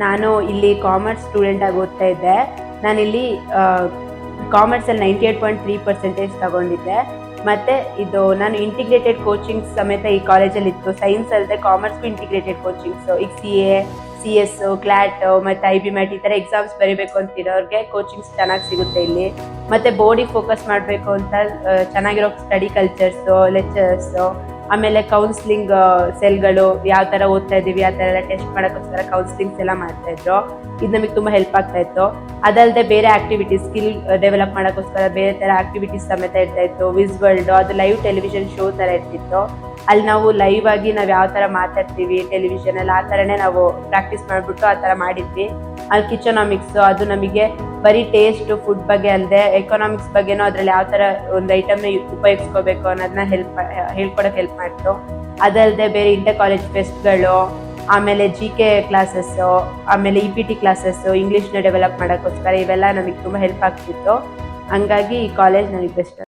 ನಾನು ಇಲ್ಲಿ commerce student ಆಗಿ ಓದ್ತಾ ಇದ್ದೆ. ನಾನಿಲ್ಲಿ ಕಾಮರ್ಸಲ್ಲಿ 98.3% ತಗೊಂಡಿದ್ದೆ. ಮತ್ತು ನಾನು ಇಂಟಿಗ್ರೇಟೆಡ್ ಕೋಚಿಂಗ್ ಸಮೇತ ಈ ಕಾಲೇಜಲ್ಲಿ ಇತ್ತು. ಸೈನ್ಸ್ ಅಲ್ಲದೆ ಕಾಮರ್ಸ್ಗೂ ಇಂಟಿಗ್ರೇಟೆಡ್ ಕೋಚಿಂಗ್ಸು. ಈಗ CA, CS, CLAT ಮತ್ತು IB-MAT ಈ ಥರ ಎಕ್ಸಾಮ್ಸ್ ಬರೀಬೇಕು ಅಂತಿರೋರಿಗೆ ಕೋಚಿಂಗ್ಸ್ ಚೆನ್ನಾಗಿ ಸಿಗುತ್ತೆ ಇಲ್ಲಿ. ಮತ್ತು ಬೋರ್ಡಿಗೆ ಫೋಕಸ್ ಮಾಡಬೇಕು ಅಂತ ಚೆನ್ನಾಗಿರೋ ಸ್ಟಡಿ ಕಲ್ಚರ್ಸು, ಲೆಕ್ಚರರ್ಸು, ಆಮೇಲೆ ಕೌನ್ಸ್ಲಿಂಗ್ ಸೆಲ್ಗಳು ಯಾವ ಥರ ಓದ್ತಾ ಇದ್ದೀವಿ ಆ ಥರ ಎಲ್ಲ ಟೆಸ್ಟ್ ಮಾಡೋಕ್ಕೋಸ್ಕರ ಕೌನ್ಸ್ಲಿಂಗ್ಸ್ ಎಲ್ಲ ಮಾಡ್ತಾಯಿದ್ರು. ಇದು ನಮಗೆ ತುಂಬ ಹೆಲ್ಪ್ ಆಗ್ತಾಯಿತ್ತು. ಅದಲ್ಲದೆ ಬೇರೆ ಆ್ಯಕ್ಟಿವಿಟೀಸ್, ಸ್ಕಿಲ್ ಡೆವಲಪ್ ಮಾಡೋಕ್ಕೋಸ್ಕರ ಬೇರೆ ಥರ ಆ್ಯಕ್ಟಿವಿಟೀಸ್ ಸಮೇತ ಇರ್ತಾಯಿತ್ತು. ವಿಸ್ ವರ್ಲ್ಡು, ಅದು ಲೈವ್ ಟೆಲಿವಿಷನ್ ಶೋ ಥರ ಇರ್ತಿತ್ತು. ಅಲ್ಲಿ ನಾವು ಲೈವ್ ಆಗಿ ನಾವು ಯಾವ ಥರ ಮಾತಾಡ್ತೀವಿ ಟೆಲಿವಿಷನಲ್ಲಿ ಆ ಥರನೇ ನಾವು ಪ್ರಾಕ್ಟೀಸ್ ಮಾಡಿಬಿಟ್ಟು ಆ ಥರ ಮಾಡಿದ್ವಿ. ಅಲ್ಲಿ ಕಿಚನಾಮಿಕ್ಸು, ಅದು ನಮಗೆ ಬರೀ ಟೇಸ್ಟು ಫುಡ್ ಬಗ್ಗೆ ಅಲ್ಲದೆ ಎಕನಾಮಿಕ್ಸ್ ಬಗ್ಗೆನೂ ಅದರಲ್ಲಿ ಯಾವ ಥರ ಒಂದು ಐಟಮ್ನ ಉಪಯೋಗಿಸ್ಕೋಬೇಕು ಅನ್ನೋದನ್ನ ಹೇಳ್ಕೊಡೋಕೆ ಹೆಲ್ಪ್ ಮಾಡ್ತು. ಅದಲ್ಲದೆ ಬೇರೆ ಇಂಟರ್ ಕಾಲೇಜ್ ಫೆಸ್ಟ್ಗಳು, ಆಮೇಲೆ GK ಕ್ಲಾಸಸ್ಸು, ಆಮೇಲೆ EPT ಕ್ಲಾಸಸ್ಸು, ಇಂಗ್ಲೀಷ್ನ ಡೆವಲಪ್ ಮಾಡೋಕ್ಕೋಸ್ಕರ ಇವೆಲ್ಲ ನಮಗೆ ತುಂಬ ಹೆಲ್ಪ್ ಆಗ್ತಿತ್ತು. ಹಂಗಾಗಿ ಈ ಕಾಲೇಜ್ ನನಗೆ ಬೆಸ್ಟ್.